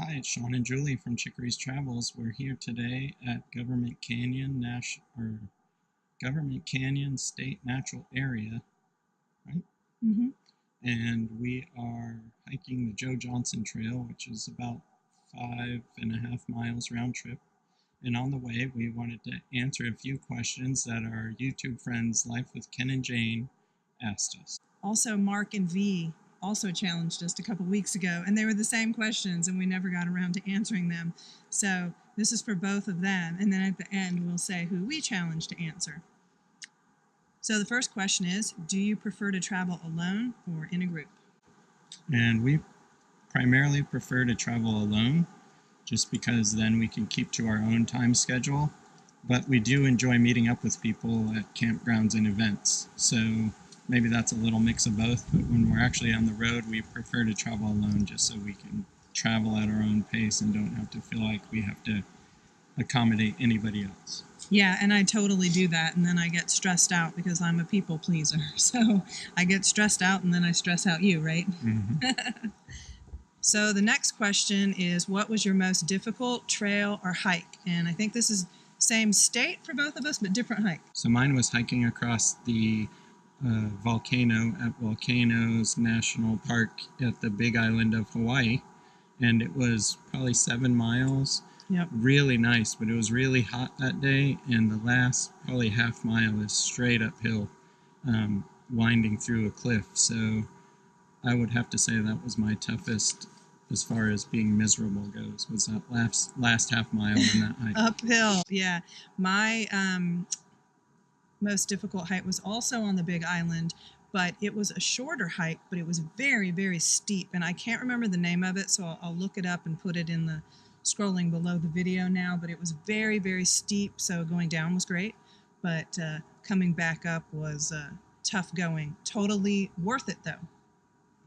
Hi, it's Sean and Julie from Chicory's Travels. We're here today at Government Canyon State Natural Area, right? Mm-hmm. And we are hiking the Joe Johnson Trail, which is about 5.5 miles round trip. And on the way, we wanted to answer a few questions that our YouTube friends, Life with Ken and Jane, asked us. Also, Mark and V also challenged us a couple weeks ago, and they were the same questions, and we never got around to answering them. So this is for both of them, and then at the end, we'll say who we challenged to answer. So the first question is, do you prefer to travel alone or in a group? And we primarily prefer to travel alone, just because then we can keep to our own time schedule. But we do enjoy meeting up with people at campgrounds and events. So maybe that's a little mix of both. But when we're actually on the road, we prefer to travel alone just so we can travel at our own pace and don't have to feel like we have to accommodate anybody else. Yeah, and I totally do that, and then I get stressed out because I'm a people pleaser. So I get stressed out, and then I stress out you, right? Mm-hmm. So the next question is, what was your most difficult trail or hike? And I think this is same state for both of us, but different hike. So mine was hiking across the volcano at Volcanoes National Park at the Big Island of Hawaii. And it was probably 7 miles. Yep. Really nice, but it was really hot that day, and the last probably half mile is straight uphill, winding through a cliff. So I would have to say that was my toughest as far as being miserable goes, was that last half mile in that hike. Uphill, yeah. My most difficult hike was also on the Big Island, but it was a shorter hike, but it was very, very steep, and I can't remember the name of it, so I'll look it up and put it in the scrolling below the video now, but it was very, very steep, so going down was great, but coming back up was tough going. Totally worth it, though.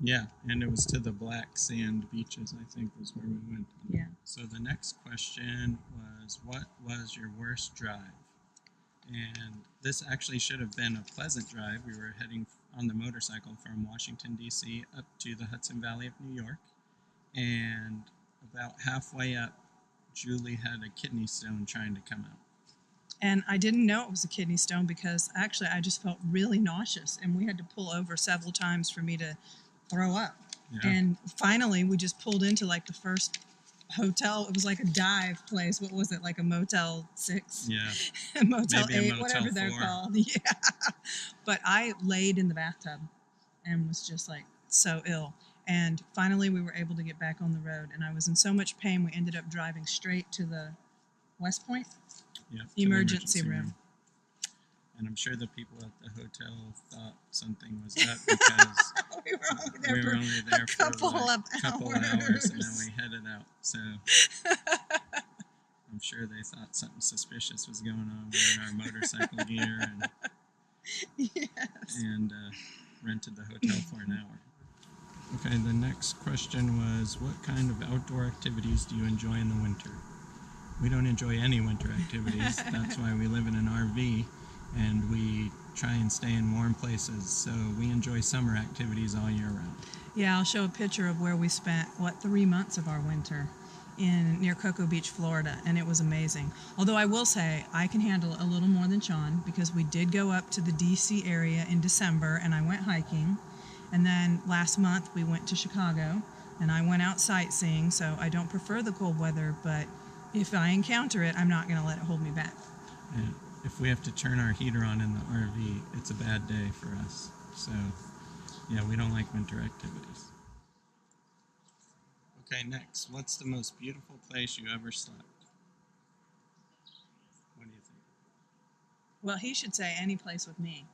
Yeah, and it was to the black sand beaches, I think, was where we went. Yeah. So the next question was, what was your worst drive? And this actually should have been a pleasant drive. We were heading on the motorcycle from Washington, D.C. up to the Hudson Valley of New York. And about halfway up, Julie had a kidney stone trying to come out. And I didn't know it was a kidney stone because actually I just felt really nauseous, and we had to pull over several times for me to throw up. Yeah. And finally we just pulled into like the first hotel. It was like a dive place. What was it, like a Motel 6? Yeah. Motel Maybe 8, Motel whatever 4. They're called. Yeah. But I laid in the bathtub and was just like so ill. And finally we were able to get back on the road, and I was in so much pain we ended up driving straight to the West Point emergency room. And I'm sure the people at the hotel thought something was up because we were only there for a couple hours, and then we headed out. So I'm sure they thought something suspicious was going on. We were in our motorcycle gear and rented the hotel for an hour. Okay, the next question was, what kind of outdoor activities do you enjoy in the winter? We don't enjoy any winter activities. That's why we live in an RV, and we try and stay in warm places. So we enjoy summer activities all year round. Yeah, I'll show a picture of where we spent, 3 months of our winter near Cocoa Beach, Florida, and it was amazing. Although I will say I can handle a little more than Sean, because we did go up to the DC area in December, and I went hiking. And then last month we went to Chicago, and I went out sightseeing, so I don't prefer the cold weather, but if I encounter it, I'm not going to let it hold me back. Yeah. If we have to turn our heater on in the RV, it's a bad day for us. So, yeah, we don't like winter activities. Okay, next. What's the most beautiful place you ever slept? What do you think? Well, he should say any place with me.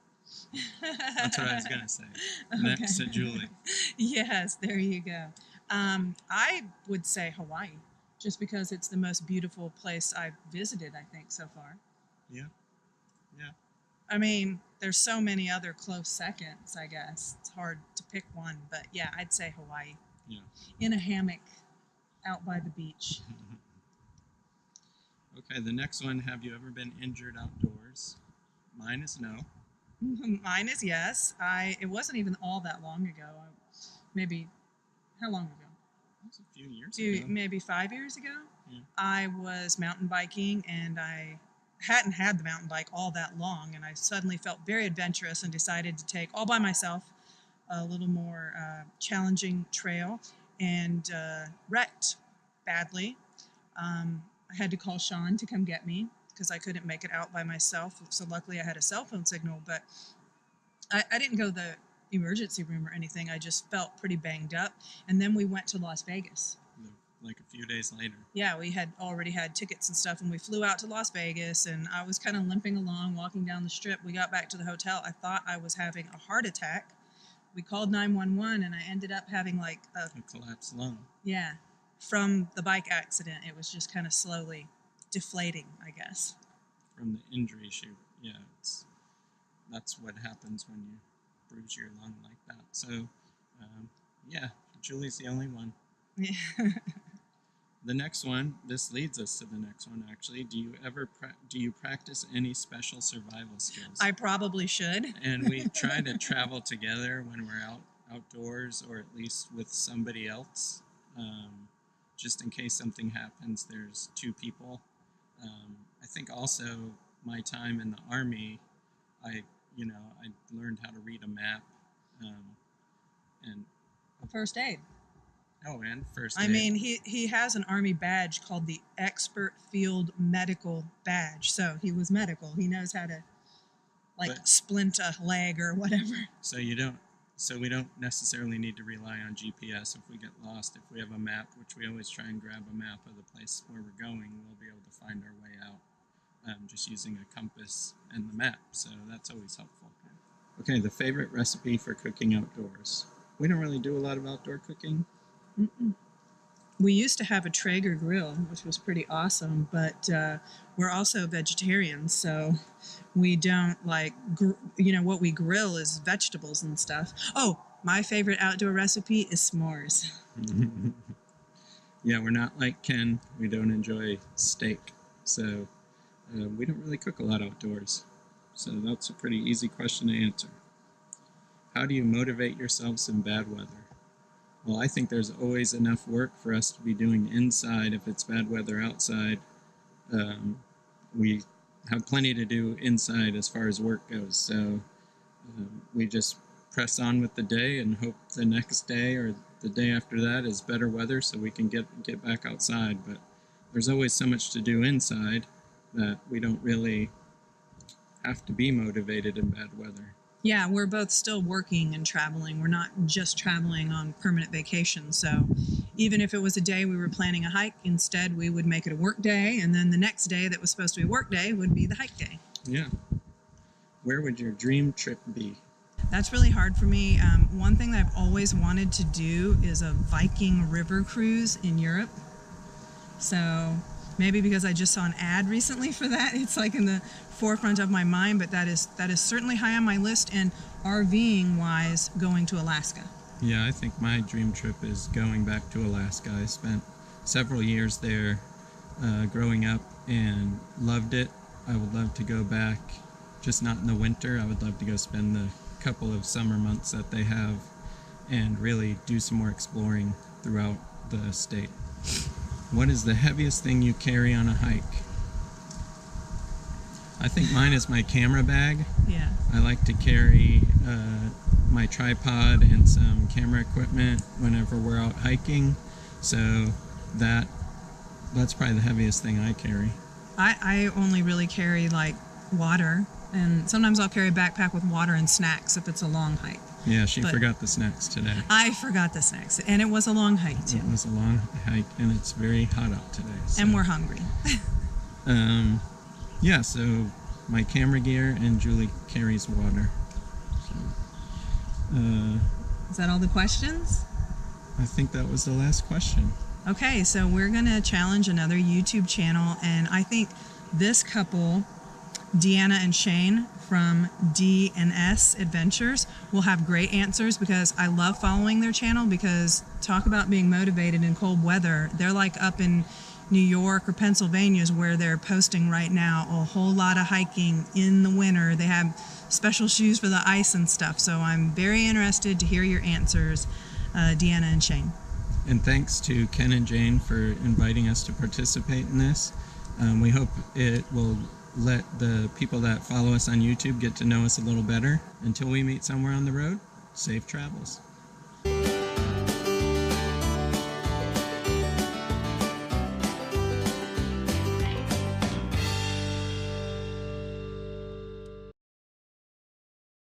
That's what I was going to say. Okay. Next to Julie. Yes, there you go. I would say Hawaii, just because it's the most beautiful place I've visited, I think, so far. Yeah. Yeah. I mean, there's so many other close seconds, I guess. It's hard to pick one, but yeah, I'd say Hawaii. Yeah. In a hammock out by the beach. Okay, the next one, have you ever been injured outdoors? Mine is no. Mine is yes. It wasn't even all that long ago. Maybe, how long ago? That was a few years ago. Maybe 5 years ago. Yeah. I was mountain biking, and I hadn't had the mountain bike all that long, and I suddenly felt very adventurous and decided to take, all by myself, a little more challenging trail, and wrecked badly. I had to call Sean to come get me because I couldn't make it out by myself. So luckily I had a cell phone signal, but I didn't go to the emergency room or anything. I just felt pretty banged up. And then we went to Las Vegas. Like a few days later. Yeah, we had already had tickets and stuff, and we flew out to Las Vegas, and I was kind of limping along, walking down the strip. We got back to the hotel. I thought I was having a heart attack. We called 911, and I ended up having like a collapsed lung. Yeah, from the bike accident. It was just kind of slowly deflating, I guess. From the injury that's what happens when you bruise your lung like that. So, Julie's the only one. Yeah. The next one, this leads us to the next one, actually. Do you practice any special survival skills? I probably should. And we try to travel together when we're outdoors, or at least with somebody else. Just in case something happens, there's two people. I think also my time in the Army, I learned how to read a map. And First aid. Oh, and first aid. I mean, he has an Army badge called the Expert Field Medical Badge. So he was medical. He knows how to, splint a leg or whatever. So we don't necessarily need to rely on GPS if we get lost. If we have a map, which we always try and grab a map of the place where we're going, we'll be able to find our way out just using a compass and the map. So that's always helpful. Okay, the favorite recipe for cooking outdoors. We don't really do a lot of outdoor cooking. Mm-mm. We used to have a Traeger grill, which was pretty awesome, but we're also vegetarians, so we don't what we grill is vegetables and stuff. Oh, my favorite outdoor recipe is s'mores. Yeah, we're not like Ken. We don't enjoy steak, so we don't really cook a lot outdoors. So that's a pretty easy question to answer. How do you motivate yourselves in bad weather? Well, I think there's always enough work for us to be doing inside if it's bad weather outside. We have plenty to do inside as far as work goes. So we just press on with the day and hope the next day or the day after that is better weather so we can get back outside. But there's always so much to do inside that we don't really have to be motivated in bad weather. Yeah, we're both still working and traveling. We're not just traveling on permanent vacation. So even if it was a day we were planning a hike, instead we would make it a work day. And then the next day that was supposed to be a work day would be the hike day. Yeah. Where would your dream trip be? That's really hard for me. One thing that I've always wanted to do is a Viking river cruise in Europe. So maybe because I just saw an ad recently for that, it's like in the forefront of my mind, but that is certainly high on my list, and RVing wise, going to Alaska. Yeah, I think my dream trip is going back to Alaska. I spent several years there growing up and loved it. I would love to go back, just not in the winter. I would love to go spend the couple of summer months that they have and really do some more exploring throughout the state. What is the heaviest thing you carry on a hike? I think mine is my camera bag. Yeah. I like to carry my tripod and some camera equipment whenever we're out hiking. So that's probably the heaviest thing I carry. I only really carry like water, and sometimes I'll carry a backpack with water and snacks if it's a long hike. Yeah, she forgot the snacks today. I forgot the snacks, and it was a long hike too. It was a long hike, and it's very hot out today. So. And we're hungry. Yeah, so my camera gear, and Julie carries water. So, is that all the questions? I think that was the last question. Okay, so we're going to challenge another YouTube channel, and I think this couple, Deanna and Shane from DnSAdventures, will have great answers, because I love following their channel, because talk about being motivated in cold weather. They're like up in New York or Pennsylvania is where they're posting right now a whole lot of hiking in the winter. They have special shoes for the ice and stuff. So I'm very interested to hear your answers, Deanna and Shane. And thanks to Ken and Jane for inviting us to participate in this. We hope it will let the people that follow us on YouTube get to know us a little better. Until we meet somewhere on the road, safe travels.